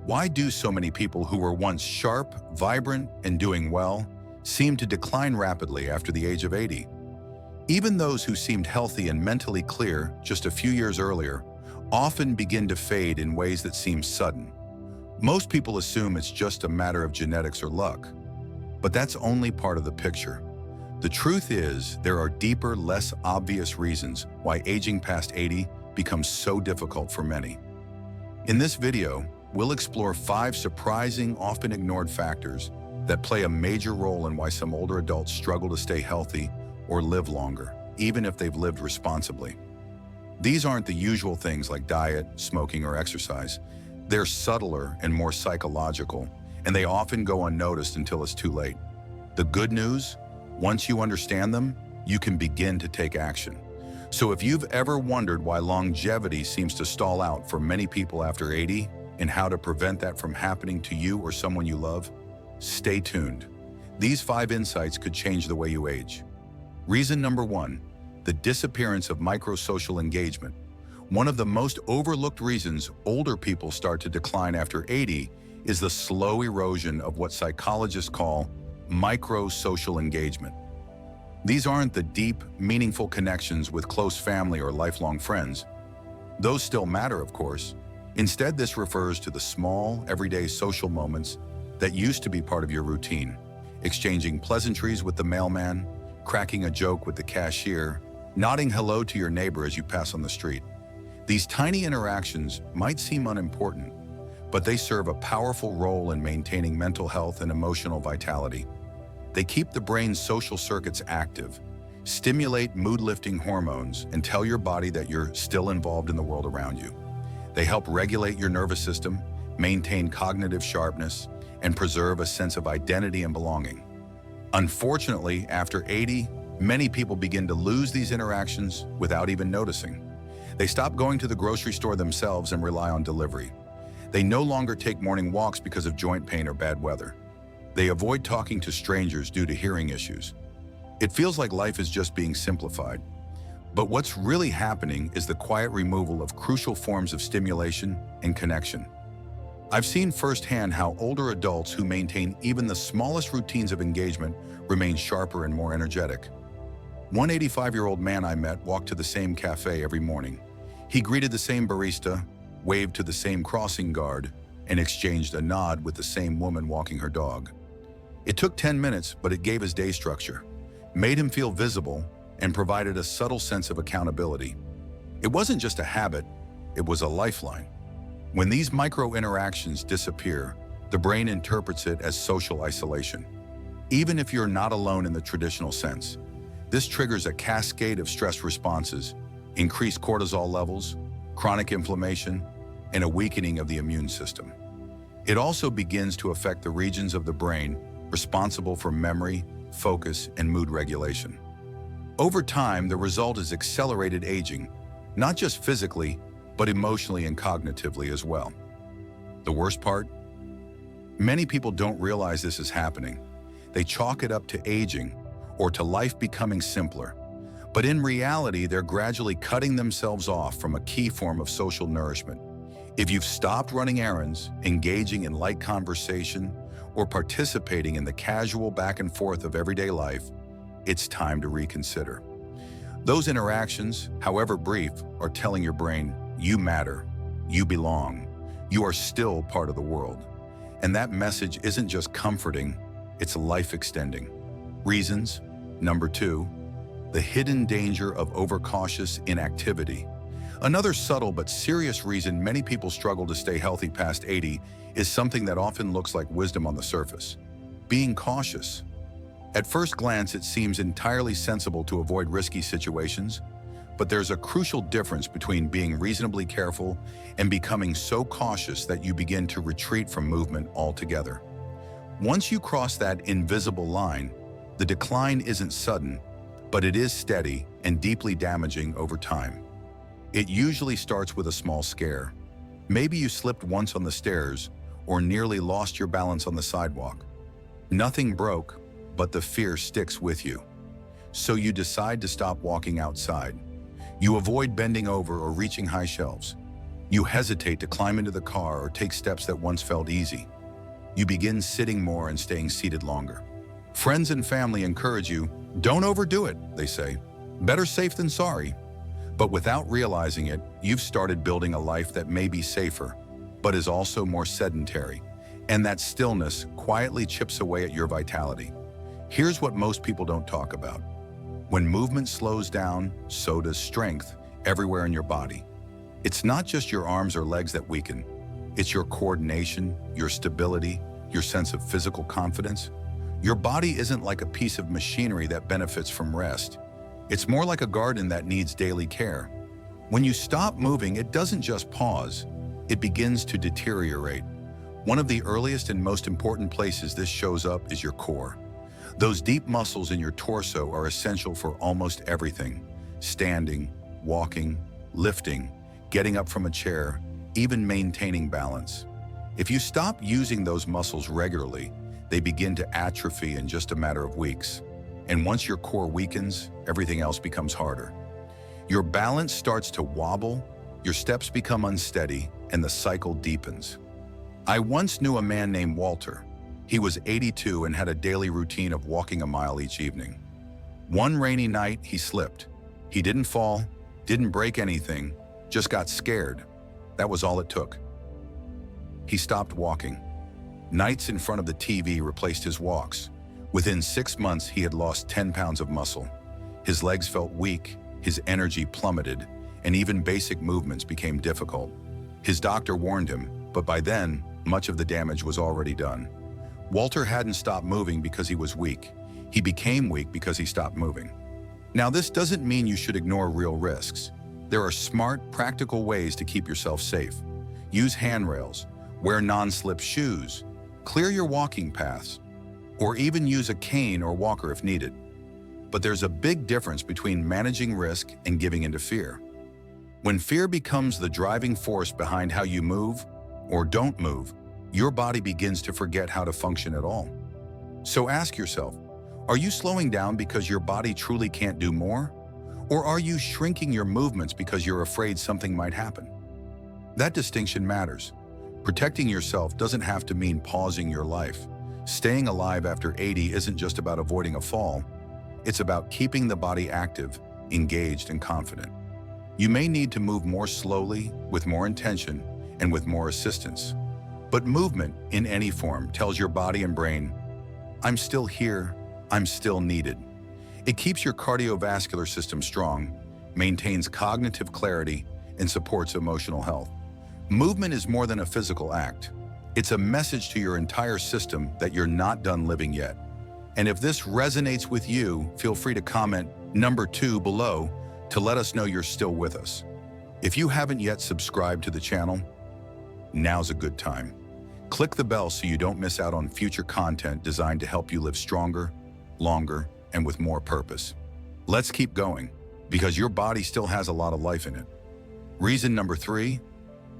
Why do so many people who were once sharp, vibrant, and doing well seem to decline rapidly after the age of 80? Even those who seemed healthy and mentally clear just a few years earlier often begin to fade in ways that seem sudden. Most people assume it's just a matter of genetics or luck, but that's only part of the picture. The truth is, there are deeper, less obvious reasons why aging past 80 becomes so difficult for many. In this video, we'll explore 5 surprising, often ignored factors that play a major role in why some older adults struggle to stay healthy or live longer, even if they've lived responsibly. These aren't the usual things like diet, smoking, or exercise. They're subtler and more psychological, and they often go unnoticed until it's too late. The good news, once you understand them, you can begin to take action. So if you've ever wondered why longevity seems to stall out for many people after 80 and how to prevent that from happening to you or someone you love, stay tuned. These 5 insights could change the way you age. Reason number 1, the disappearance of microsocial engagement. One of the most overlooked reasons older people start to decline after 80 is the slow erosion of what psychologists call microsocial engagement. These aren't the deep, meaningful connections with close family or lifelong friends. Those still matter, of course. Instead, this refers to the small, everyday social moments that used to be part of your routine. Exchanging pleasantries with the mailman, cracking a joke with the cashier, nodding hello to your neighbor as you pass on the street. These tiny interactions might seem unimportant, but they serve a powerful role in maintaining mental health and emotional vitality. They keep the brain's social circuits active, stimulate mood-lifting hormones, and tell your body that you're still involved in the world around you. They help regulate your nervous system, maintain cognitive sharpness, and preserve a sense of identity and belonging. Unfortunately, after 80, many people begin to lose these interactions without even noticing. They stop going to the grocery store themselves and rely on delivery. They no longer take morning walks because of joint pain or bad weather. They avoid talking to strangers due to hearing issues. It feels like life is just being simplified. But what's really happening is the quiet removal of crucial forms of stimulation and connection. I've seen firsthand how older adults who maintain even the smallest routines of engagement remain sharper and more energetic. One 85-year-old man I met walked to the same cafe every morning. He greeted the same barista, waved to the same crossing guard, and exchanged a nod with the same woman walking her dog. It took 10 minutes, but it gave his day structure, made him feel visible, and provided a subtle sense of accountability. It wasn't just a habit, it was a lifeline. When these micro-interactions disappear, the brain interprets it as social isolation. Even if you're not alone in the traditional sense, this triggers a cascade of stress responses, increased cortisol levels, chronic inflammation, and a weakening of the immune system. It also begins to affect the regions of the brain responsible for memory, focus, and mood regulation. Over time, the result is accelerated aging, not just physically, but emotionally and cognitively as well. The worst part? Many people don't realize this is happening. They chalk it up to aging or to life becoming simpler. But in reality, they're gradually cutting themselves off from a key form of social nourishment. If you've stopped running errands, engaging in light conversation, or participating in the casual back and forth of everyday life, it's time to reconsider. Those interactions, however brief, are telling your brain, you matter, you belong, you are still part of the world. And that message isn't just comforting, it's life-extending. Reasons. Number 2, the hidden danger of overcautious inactivity. Another subtle but serious reason many people struggle to stay healthy past 80 is something that often looks like wisdom on the surface: being cautious. At first glance, it seems entirely sensible to avoid risky situations, but there's a crucial difference between being reasonably careful and becoming so cautious that you begin to retreat from movement altogether. Once you cross that invisible line, the decline isn't sudden, but it is steady and deeply damaging over time. It usually starts with a small scare. Maybe you slipped once on the stairs or nearly lost your balance on the sidewalk. Nothing broke, but the fear sticks with you. So you decide to stop walking outside. You avoid bending over or reaching high shelves. You hesitate to climb into the car or take steps that once felt easy. You begin sitting more and staying seated longer. Friends and family encourage you, don't overdo it, they say. Better safe than sorry. But without realizing it, you've started building a life that may be safer, but is also more sedentary. And that stillness quietly chips away at your vitality. Here's what most people don't talk about. When movement slows down, so does strength everywhere in your body. It's not just your arms or legs that weaken. It's your coordination, your stability, your sense of physical confidence. Your body isn't like a piece of machinery that benefits from rest. It's more like a garden that needs daily care. When you stop moving, it doesn't just pause, it begins to deteriorate. One of the earliest and most important places this shows up is your core. Those deep muscles in your torso are essential for almost everything: standing, walking, lifting, getting up from a chair, even maintaining balance. If you stop using those muscles regularly, they begin to atrophy in just a matter of weeks. And once your core weakens, everything else becomes harder. Your balance starts to wobble, your steps become unsteady, and the cycle deepens. I once knew a man named Walter. He was 82 and had a daily routine of walking a mile each evening. One rainy night, he slipped. He didn't fall, didn't break anything, just got scared. That was all it took. He stopped walking. Nights in front of the TV replaced his walks. Within 6 months, he had lost 10 pounds of muscle. His legs felt weak, his energy plummeted, and even basic movements became difficult. His doctor warned him, but by then, much of the damage was already done. Walter hadn't stopped moving because he was weak. He became weak because he stopped moving. Now, this doesn't mean you should ignore real risks. There are smart, practical ways to keep yourself safe. Use handrails, wear non-slip shoes, clear your walking paths, or even use a cane or walker if needed. But there's a big difference between managing risk and giving into fear. When fear becomes the driving force behind how you move or don't move, your body begins to forget how to function at all. So ask yourself, are you slowing down because your body truly can't do more? Or are you shrinking your movements because you're afraid something might happen? That distinction matters. Protecting yourself doesn't have to mean pausing your life. Staying alive after 80 isn't just about avoiding a fall. It's about keeping the body active, engaged, and confident. You may need to move more slowly, with more intention, and with more assistance. But movement, in any form, tells your body and brain, I'm still here, I'm still needed. It keeps your cardiovascular system strong, maintains cognitive clarity, and supports emotional health. Movement is more than a physical act. It's a message to your entire system that you're not done living yet. And if this resonates with you, feel free to comment number 2 below to let us know you're still with us. If you haven't yet subscribed to the channel, now's a good time. Click the bell so you don't miss out on future content designed to help you live stronger, longer, and with more purpose. Let's keep going, because your body still has a lot of life in it. Reason number 3,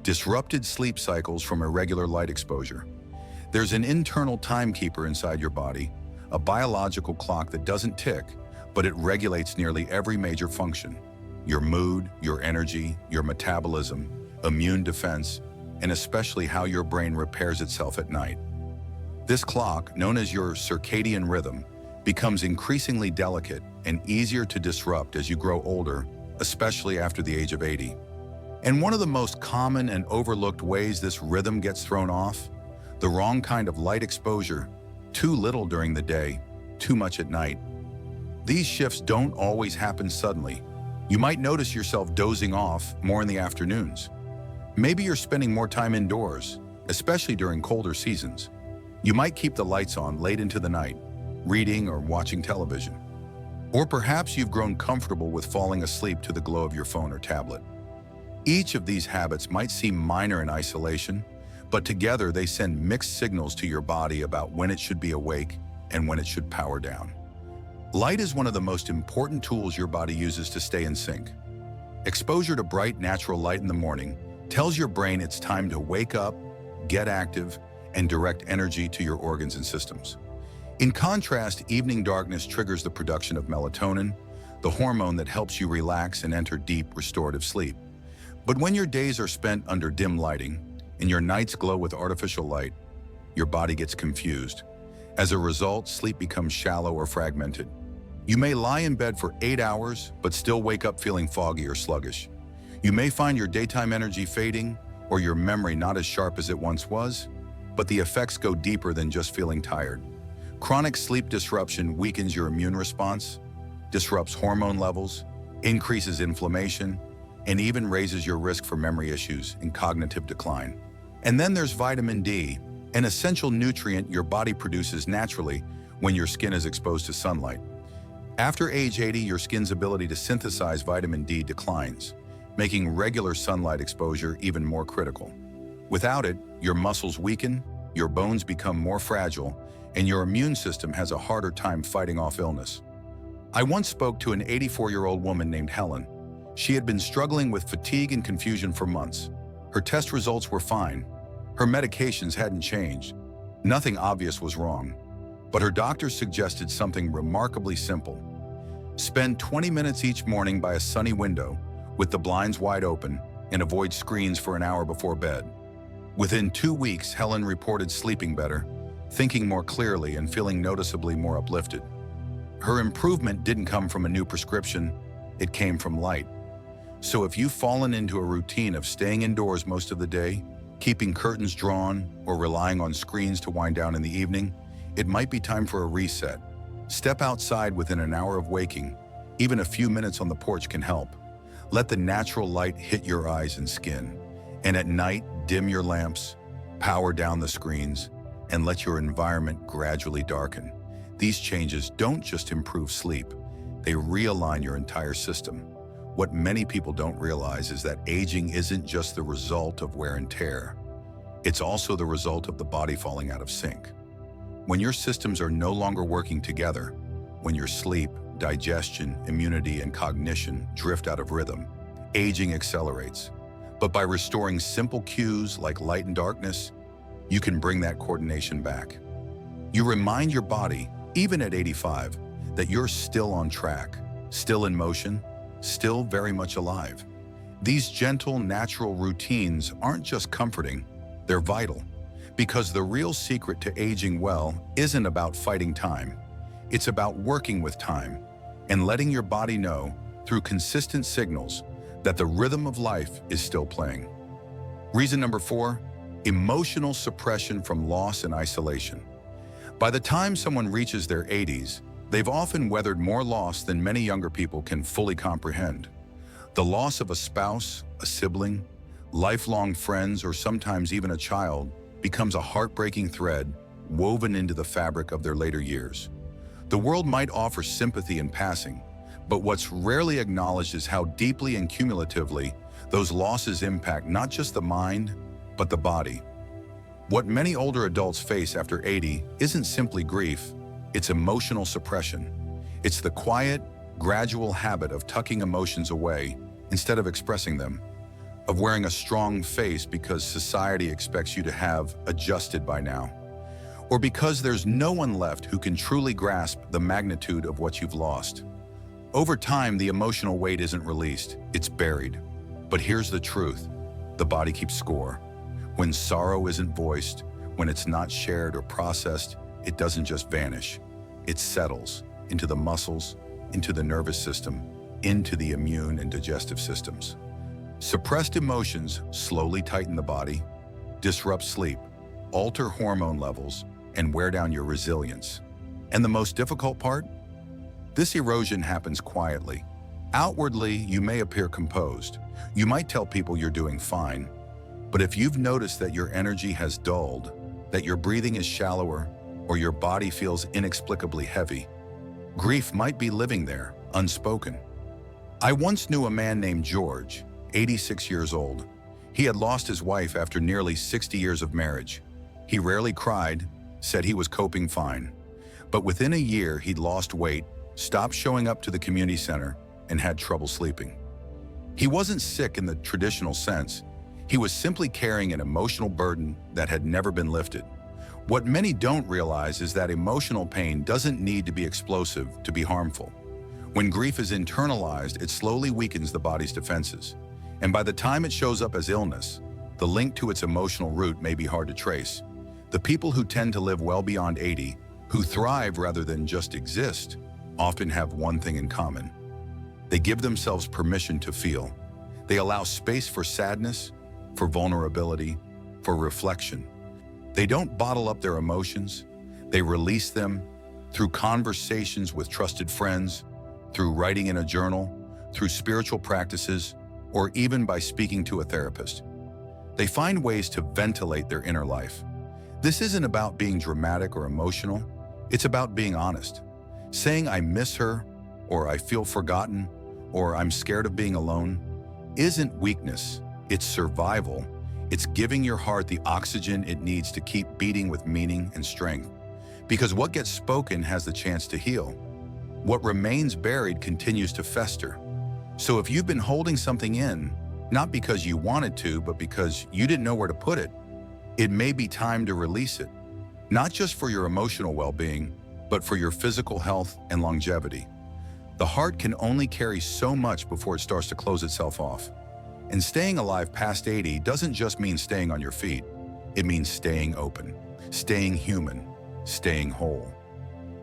disrupted sleep cycles from irregular light exposure. There's an internal timekeeper inside your body, a biological clock that doesn't tick, but it regulates nearly every major function: your mood, your energy, your metabolism, immune defense, and especially how your brain repairs itself at night. This clock, known as your circadian rhythm, becomes increasingly delicate and easier to disrupt as you grow older, especially after the age of 80. And one of the most common and overlooked ways this rhythm gets thrown off: the wrong kind of light exposure, too little during the day, too much at night. These shifts don't always happen suddenly. You might notice yourself dozing off more in the afternoons. Maybe you're spending more time indoors, especially during colder seasons. You might keep the lights on late into the night, reading or watching television. Or perhaps you've grown comfortable with falling asleep to the glow of your phone or tablet. Each of these habits might seem minor in isolation, but together they send mixed signals to your body about when it should be awake and when it should power down. Light is one of the most important tools your body uses to stay in sync. Exposure to bright, natural light in the morning tells your brain it's time to wake up, get active, and direct energy to your organs and systems. In contrast, evening darkness triggers the production of melatonin, the hormone that helps you relax and enter deep, restorative sleep. But when your days are spent under dim lighting and your nights glow with artificial light, your body gets confused. As a result, sleep becomes shallow or fragmented. You may lie in bed for 8 hours, but still wake up feeling foggy or sluggish. You may find your daytime energy fading or your memory not as sharp as it once was, but the effects go deeper than just feeling tired. Chronic sleep disruption weakens your immune response, disrupts hormone levels, increases inflammation, and even raises your risk for memory issues and cognitive decline. And then there's vitamin D, an essential nutrient your body produces naturally when your skin is exposed to sunlight. After age 80, your skin's ability to synthesize vitamin D declines, making regular sunlight exposure even more critical. Without it, your muscles weaken, your bones become more fragile, and your immune system has a harder time fighting off illness. I once spoke to an 84-year-old woman named Helen. She had been struggling with fatigue and confusion for months. Her test results were fine. Her medications hadn't changed. Nothing obvious was wrong. But her doctor suggested something remarkably simple. Spend 20 minutes each morning by a sunny window, with the blinds wide open, and avoid screens for an hour before bed. Within 2 weeks, Helen reported sleeping better, thinking more clearly, and feeling noticeably more uplifted. Her improvement didn't come from a new prescription, it came from light. So if you've fallen into a routine of staying indoors most of the day, keeping curtains drawn, or relying on screens to wind down in the evening, it might be time for a reset. Step outside within an hour of waking. Even a few minutes on the porch can help. Let the natural light hit your eyes and skin. And at night, dim your lamps, power down the screens, and let your environment gradually darken. These changes don't just improve sleep, they realign your entire system. What many people don't realize is that aging isn't just the result of wear and tear. It's also the result of the body falling out of sync. When your systems are no longer working together, when your sleep, digestion, immunity, and cognition drift out of rhythm, aging accelerates. But by restoring simple cues like light and darkness, you can bring that coordination back. You remind your body, even at 85, that you're still on track, still in motion, still very much alive. These gentle, natural routines aren't just comforting, they're vital. Because the real secret to aging well isn't about fighting time. It's about working with time and letting your body know, through consistent signals, that the rhythm of life is still playing. Reason number 4, emotional suppression from loss and isolation. By the time someone reaches their 80s, they've often weathered more loss than many younger people can fully comprehend. The loss of a spouse, a sibling, lifelong friends, or sometimes even a child becomes a heartbreaking thread woven into the fabric of their later years. The world might offer sympathy in passing, but what's rarely acknowledged is how deeply and cumulatively those losses impact not just the mind, but the body. What many older adults face after 80 isn't simply grief, it's emotional suppression. It's the quiet, gradual habit of tucking emotions away instead of expressing them, of wearing a strong face because society expects you to have adjusted by now, or because there's no one left who can truly grasp the magnitude of what you've lost. Over time, the emotional weight isn't released, it's buried. But here's the truth, the body keeps score. When sorrow isn't voiced, when it's not shared or processed, it doesn't just vanish. It settles into the muscles, into the nervous system, into the immune and digestive systems. Suppressed emotions slowly tighten the body, disrupt sleep, alter hormone levels, and wear down your resilience. And the most difficult part? This erosion happens quietly. Outwardly, you may appear composed. You might tell people you're doing fine. But if you've noticed that your energy has dulled, that your breathing is shallower, or your body feels inexplicably heavy, grief might be living there, unspoken. I once knew a man named George, 86 years old. He had lost his wife after nearly 60 years of marriage. He rarely cried, said he was coping fine. But within a year, he'd lost weight, stopped showing up to the community center, and had trouble sleeping. He wasn't sick in the traditional sense. He was simply carrying an emotional burden that had never been lifted. What many don't realize is that emotional pain doesn't need to be explosive to be harmful. When grief is internalized, it slowly weakens the body's defenses. And by the time it shows up as illness, the link to its emotional root may be hard to trace. The people who tend to live well beyond 80, who thrive rather than just exist, often have one thing in common. They give themselves permission to feel. They allow space for sadness, for vulnerability, for reflection. They don't bottle up their emotions. They release them through conversations with trusted friends, through writing in a journal, through spiritual practices, or even by speaking to a therapist. They find ways to ventilate their inner life. This isn't about being dramatic or emotional. It's about being honest. Saying I miss her, or I feel forgotten, or I'm scared of being alone, isn't weakness. It's survival. It's giving your heart the oxygen it needs to keep beating with meaning and strength. Because what gets spoken has the chance to heal. What remains buried continues to fester. So if you've been holding something in, not because you wanted to, but because you didn't know where to put it, it may be time to release it. Not just for your emotional well-being, but for your physical health and longevity. The heart can only carry so much before it starts to close itself off. And staying alive past 80 doesn't just mean staying on your feet. It means staying open, staying human, staying whole.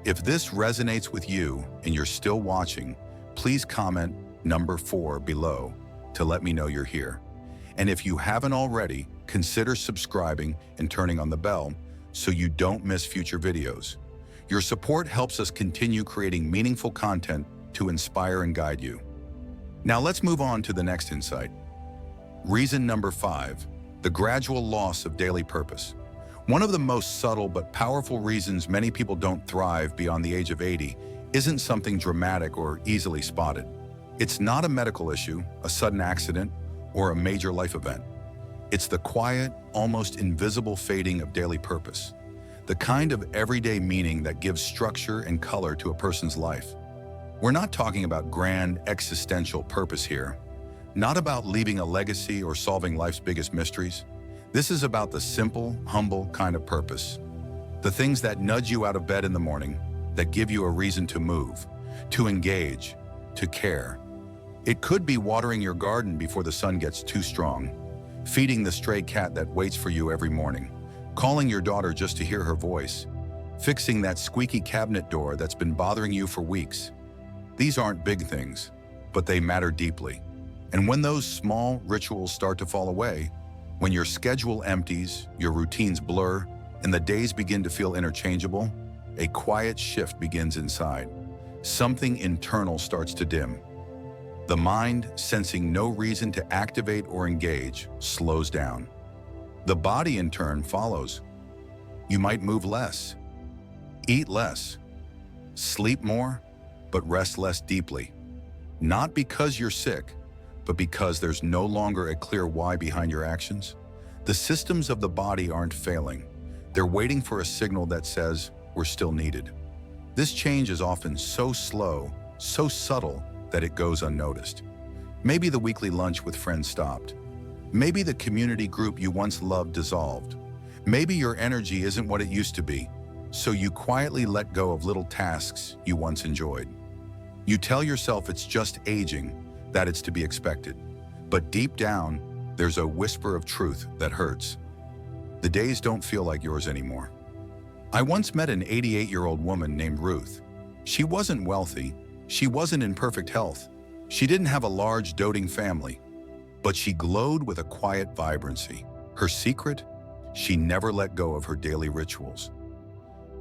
If this resonates with you and you're still watching, please comment number 4 below to let me know you're here. And if you haven't already, consider subscribing and turning on the bell so you don't miss future videos. Your support helps us continue creating meaningful content to inspire and guide you. Now let's move on to the next insight. Reason number 5, the gradual loss of daily purpose. One of the most subtle but powerful reasons many people don't thrive beyond the age of 80 isn't something dramatic or easily spotted. It's not a medical issue, a sudden accident, or a major life event. It's the quiet, almost invisible fading of daily purpose, the kind of everyday meaning that gives structure and color to a person's life. We're not talking about grand existential purpose here, not about leaving a legacy or solving life's biggest mysteries. This is about the simple, humble kind of purpose. The things that nudge you out of bed in the morning, that give you a reason to move, to engage, to care. It could be watering your garden before the sun gets too strong, feeding the stray cat that waits for you every morning, calling your daughter just to hear her voice, fixing that squeaky cabinet door that's been bothering you for weeks. These aren't big things, but they matter deeply. And when those small rituals start to fall away, when your schedule empties, your routines blur, and the days begin to feel interchangeable, a quiet shift begins inside. Something internal starts to dim. The mind, sensing no reason to activate or engage, slows down. The body, in turn, follows. You might move less, eat less, sleep more, but rest less deeply. Not because you're sick, but because there's no longer a clear why behind your actions. The systems of the body aren't failing. They're waiting for a signal that says, we're still needed. This change is often so slow, so subtle, that it goes unnoticed. Maybe the weekly lunch with friends stopped. Maybe the community group you once loved dissolved. Maybe your energy isn't what it used to be, so you quietly let go of little tasks you once enjoyed. You tell yourself it's just aging, that it's to be expected. But deep down, there's a whisper of truth that hurts. The days don't feel like yours anymore. I once met an 88-year-old woman named Ruth. She wasn't wealthy. She wasn't in perfect health. She didn't have a large, doting family. But she glowed with a quiet vibrancy. Her secret? She never let go of her daily rituals.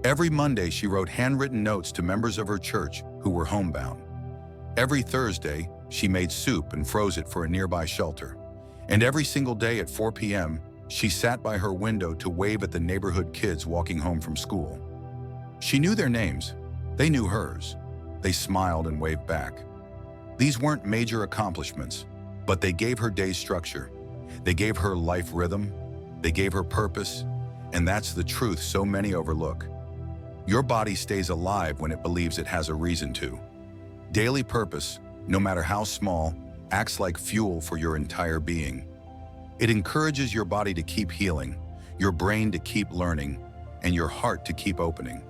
Every Monday, she wrote handwritten notes to members of her church who were homebound. Every Thursday, she made soup and froze it for a nearby shelter. And every single day at 4 p.m., she sat by her window to wave at the neighborhood kids walking home from school. She knew their names. They knew hers. They smiled and waved back. These weren't major accomplishments, but they gave her day structure. They gave her life rhythm. They gave her purpose. And that's the truth so many overlook. Your body stays alive when it believes it has a reason to. Daily purpose, no matter how small, acts like fuel for your entire being. It encourages your body to keep healing, your brain to keep learning, and your heart to keep opening.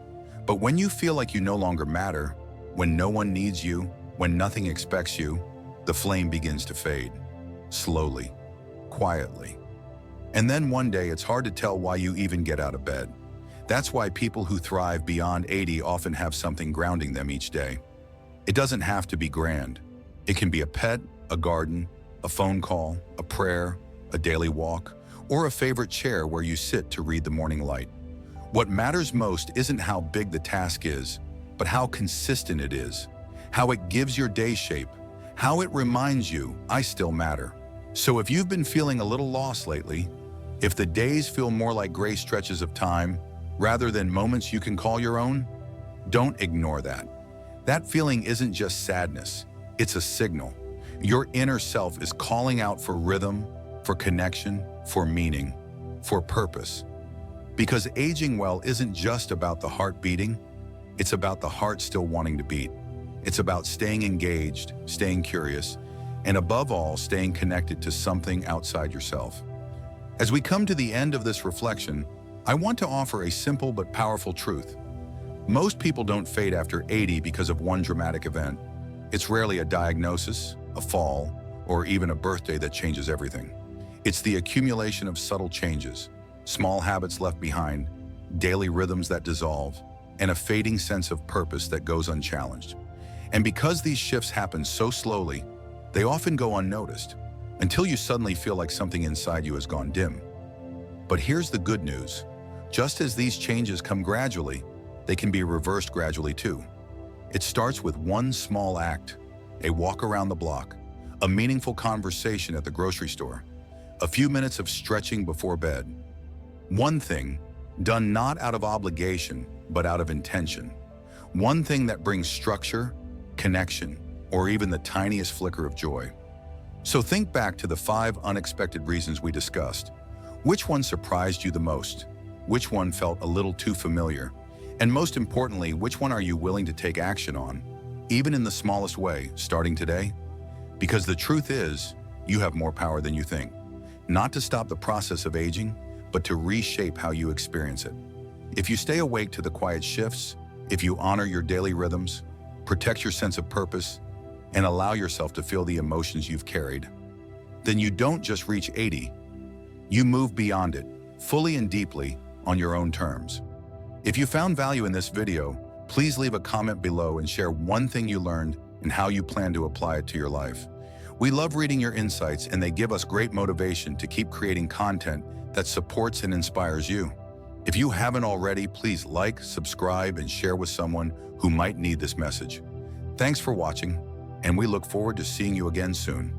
But when you feel like you no longer matter, when no one needs you, when nothing expects you, the flame begins to fade. slowly, quietly. And then one day it's hard to tell why you even get out of bed. That's why people who thrive beyond 80 often have something grounding them each day. It doesn't have to be grand. It can be a pet, a garden, a phone call, a prayer, a daily walk, or a favorite chair where you sit to read the morning light. What matters most isn't how big the task is, but how consistent it is, how it gives your day shape, how it reminds you, I still matter. So if you've been feeling a little lost lately, if the days feel more like gray stretches of time rather than moments you can call your own, don't ignore that. That feeling isn't just sadness, it's a signal. Your inner self is calling out for rhythm, for connection, for meaning, for purpose. Because aging well isn't just about the heart beating, it's about the heart still wanting to beat. It's about staying engaged, staying curious, and above all, staying connected to something outside yourself. As we come to the end of this reflection, I want to offer a simple but powerful truth. Most people don't fade after 80 because of one dramatic event. It's rarely a diagnosis, a fall, or even a birthday that changes everything. It's the accumulation of subtle changes, small habits left behind, daily rhythms that dissolve, and a fading sense of purpose that goes unchallenged. And because these shifts happen so slowly, they often go unnoticed, until you suddenly feel like something inside you has gone dim. But here's the good news. Just as these changes come gradually, they can be reversed gradually too. It starts with one small act, a walk around the block, a meaningful conversation at the grocery store, a few minutes of stretching before bed. One thing, done not out of obligation, but out of intention. One thing that brings structure, connection, or even the tiniest flicker of joy. So think back to the 5 unexpected reasons we discussed. Which one surprised you the most? Which one felt a little too familiar? And most importantly, which one are you willing to take action on, even in the smallest way, starting today? Because the truth is, you have more power than you think. Not to stop the process of aging, but to reshape how you experience it. If you stay awake to the quiet shifts, if you honor your daily rhythms, protect your sense of purpose, and allow yourself to feel the emotions you've carried, then you don't just reach 80, you move beyond it, fully and deeply, on your own terms. If you found value in this video, please leave a comment below and share one thing you learned and how you plan to apply it to your life. We love reading your insights, and they give us great motivation to keep creating content that supports and inspires you. If you haven't already, please like, subscribe, and share with someone who might need this message. Thanks for watching, and we look forward to seeing you again soon.